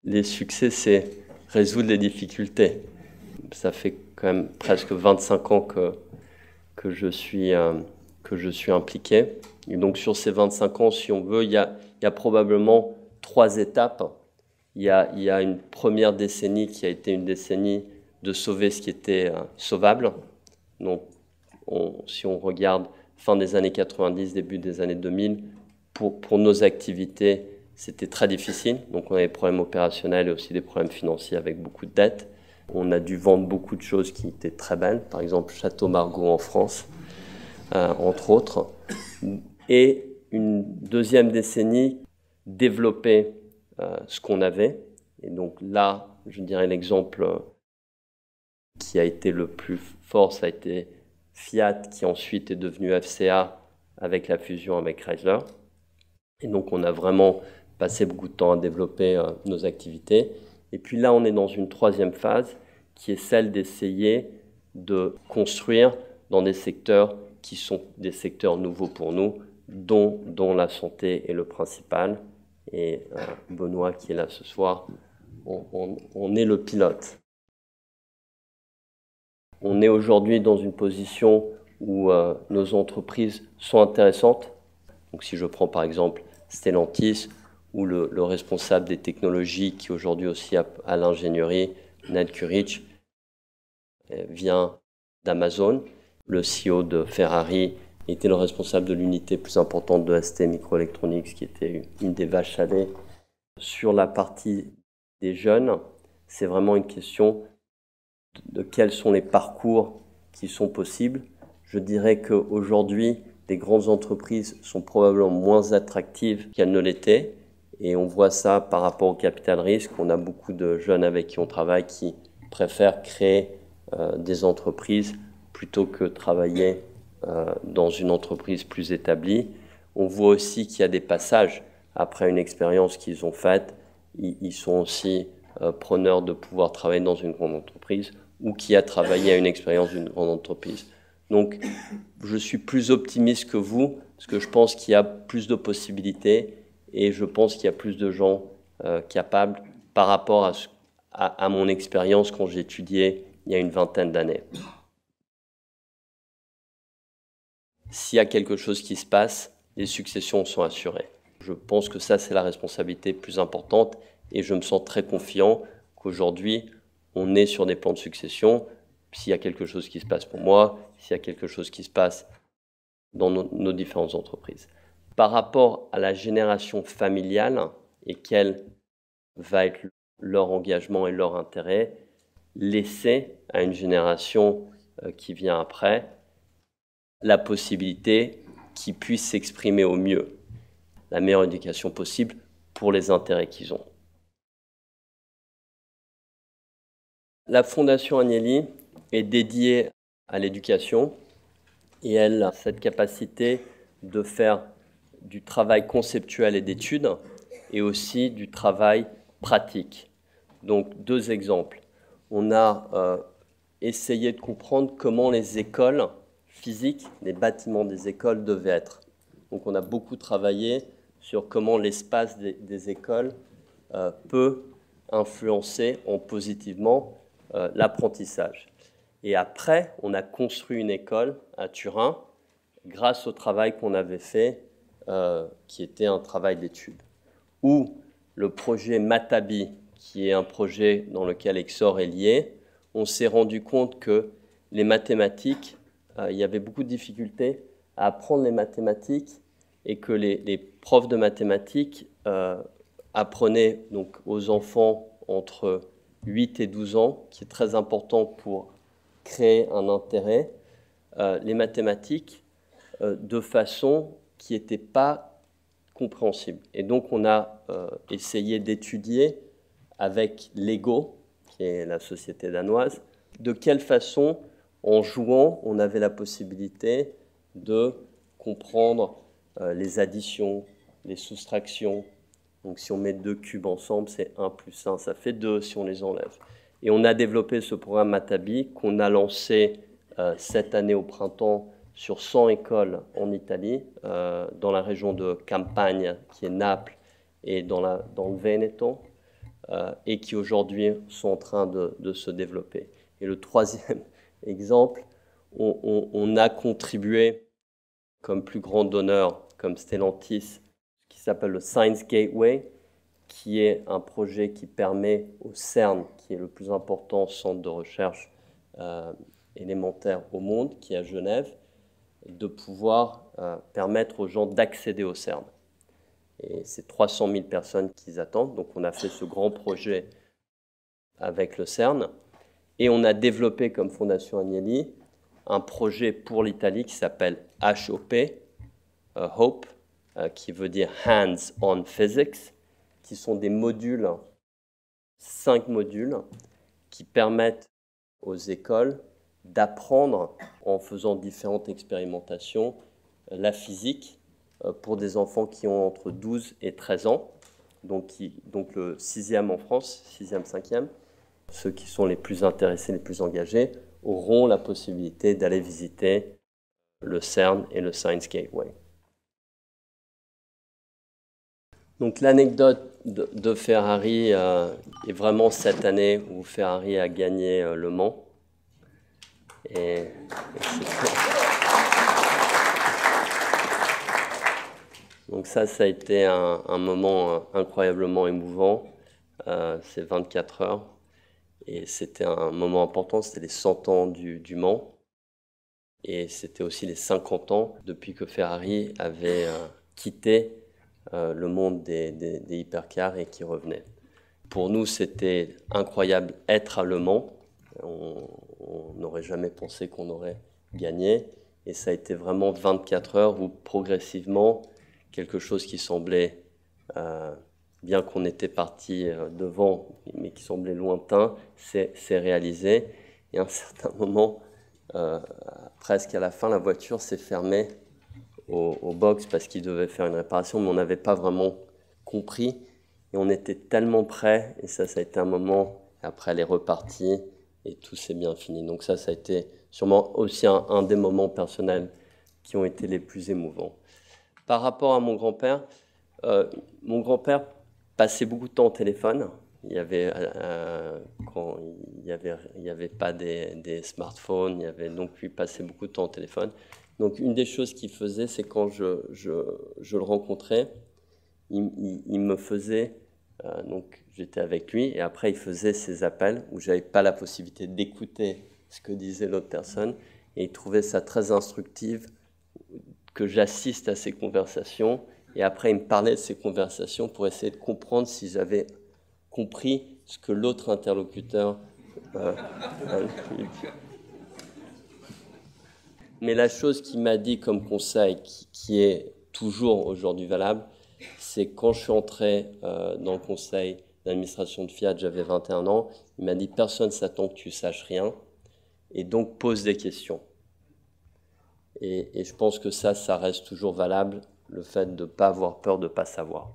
Les succès, c'est résoudre les difficultés. Ça fait quand même presque 25 ans que je suis impliqué. Et donc sur ces 25 ans, si on veut, il y a probablement 3 étapes. Il y a une première décennie qui a été une décennie de sauver ce qui était sauvable. Donc si on regarde fin des années 90, début des années 2000, pour nos activités, c'était très difficile. Donc on avait des problèmes opérationnels et aussi des problèmes financiers avec beaucoup de dettes. On a dû vendre beaucoup de choses qui étaient très belles, par exemple Château Margaux en France, entre autres. Et une deuxième décennie, développer ce qu'on avait. Et donc là, je dirais l'exemple qui a été le plus fort, ça a été Fiat, qui ensuite est devenu FCA avec la fusion avec Chrysler. Et donc on a vraiment passé beaucoup de temps à développer nos activités. Et puis là, on est dans une troisième phase qui est celle d'essayer de construire dans des secteurs qui sont des secteurs nouveaux pour nous, dont la santé est le principal. Et Benoît, qui est là ce soir, on est le pilote. On est aujourd'hui dans une position où nos entreprises sont intéressantes. Donc si je prends par exemple Stellantis ou le responsable des technologies qui aujourd'hui aussi à l'ingénierie, Ned Curich, vient d'Amazon. Le CEO de Ferrari était le responsable de l'unité plus importante de ST Microelectronics, qui était une des vaches à lait. Sur la partie des jeunes, c'est vraiment une question de quels sont les parcours qui sont possibles. Je dirais qu'aujourd'hui, les grandes entreprises sont probablement moins attractives qu'elles ne l'étaient. Et on voit ça par rapport au capital risque. On a beaucoup de jeunes avec qui on travaille qui préfèrent créer des entreprises plutôt que travailler dans une entreprise plus établie. On voit aussi qu'il y a des passages après une expérience qu'ils ont faite. Ils sont aussi preneurs de pouvoir travailler dans une grande entreprise ou qui a travaillé à une expérience d'une grande entreprise. Donc, je suis plus optimiste que vous parce que je pense qu'il y a plus de possibilités et je pense qu'il y a plus de gens capables par rapport à mon expérience quand j'ai étudié il y a une vingtaine d'années. S'il y a quelque chose qui se passe, les successions sont assurées. Je pense que ça, c'est la responsabilité plus importante et je me sens très confiant qu'aujourd'hui, on est sur des plans de succession. S'il y a quelque chose qui se passe pour moi, s'il y a quelque chose qui se passe dans nos différentes entreprises. Par rapport à la génération familiale et quel va être leur engagement et leur intérêt, laisser à une génération qui vient après la possibilité qu'ils puissent s'exprimer au mieux, la meilleure éducation possible pour les intérêts qu'ils ont. La Fondation Agnelli est dédiée à l'éducation et elle a cette capacité de faire du travail conceptuel et d'études et aussi du travail pratique. Donc, 2 exemples. On a essayé de comprendre comment les écoles physiques, les bâtiments des écoles devaient être. Donc, on a beaucoup travaillé sur comment l'espace des écoles peut influencer positivement l'apprentissage. Et après, on a construit une école à Turin grâce au travail qu'on avait fait, qui était un travail d'étude. Ou le projet Matabi, qui est un projet dans lequel Exor est lié, on s'est rendu compte que les mathématiques, il y avait beaucoup de difficultés à apprendre les mathématiques et que les profs de mathématiques apprenaient donc aux enfants entre 8 et 12 ans, qui est très important pour créer un intérêt, les mathématiques de façon qui n'était pas compréhensible. Et donc on a essayé d'étudier avec Lego, qui est la société danoise, de quelle façon, en jouant, on avait la possibilité de comprendre les additions, les soustractions. Donc si on met 2 cubes ensemble, c'est 1 plus 1, ça fait 2 si on les enlève. Et on a développé ce programme Matabi qu'on a lancé cette année au printemps sur 100 écoles en Italie, dans la région de Campagne, qui est Naples, et dans le Veneto. et qui aujourd'hui sont en train de se développer. Et le troisième exemple, on a contribué comme plus grand donneur, comme Stellantis, qui s'appelle le Science Gateway, qui est un projet qui permet au CERN, qui est le plus important centre de recherche élémentaire au monde, qui est à Genève, de pouvoir permettre aux gens d'accéder au CERN. Et c'est 300 000 personnes qui attendent. Donc on a fait ce grand projet avec le CERN. Et on a développé comme Fondation Agnelli un projet pour l'Italie qui s'appelle HOP, HOPE, qui veut dire Hands on Physics, qui sont des modules, 5 modules, qui permettent aux écoles d'apprendre en faisant différentes expérimentations la physique pour des enfants qui ont entre 12 et 13 ans, donc le 6e en France, 6e, 5e. Ceux qui sont les plus intéressés, les plus engagés, auront la possibilité d'aller visiter le CERN et le Science Gateway. Donc l'anecdote de Ferrari est vraiment cette année où Ferrari a gagné Le Mans. Donc ça a été un moment incroyablement émouvant, ces 24 heures. Et c'était un moment important, c'était les 100 ans du Mans. Et c'était aussi les 50 ans depuis que Ferrari avait quitté le monde des hypercars et qui revenait. Pour nous, c'était incroyable être à Le Mans. On n'aurait jamais pensé qu'on aurait gagné. Et ça a été vraiment 24 heures où progressivement, quelque chose qui semblait, bien qu'on était parti devant, mais qui semblait lointain, s'est réalisé. Et à un certain moment, presque à la fin, la voiture s'est fermée au box parce qu'il devait faire une réparation, mais on n'avait pas vraiment compris. Et on était tellement près, et ça a été un moment, après elle est repartie, et tout s'est bien fini. Donc ça a été sûrement aussi un des moments personnels qui ont été les plus émouvants. Par rapport à mon grand-père passait beaucoup de temps au téléphone. Il y avait, quand il y avait pas des smartphones, donc lui passait beaucoup de temps au téléphone. Donc une des choses qu'il faisait, c'est quand je le rencontrais, il me faisait, donc j'étais avec lui, et après il faisait ses appels où j'avais pas la possibilité d'écouter ce que disait l'autre personne, et il trouvait ça très instructif que j'assiste à ces conversations, et après il me parlait de ces conversations pour essayer de comprendre si j'avais compris ce que l'autre interlocuteur Mais la chose qu'il m'a dit comme conseil, qui est toujours aujourd'hui valable, c'est quand je suis entré dans le conseil d'administration de Fiat, j'avais 21 ans, il m'a dit « Personne ne s'attend que tu saches rien, et donc pose des questions ». Et je pense que ça reste toujours valable, le fait de ne pas avoir peur de ne pas savoir.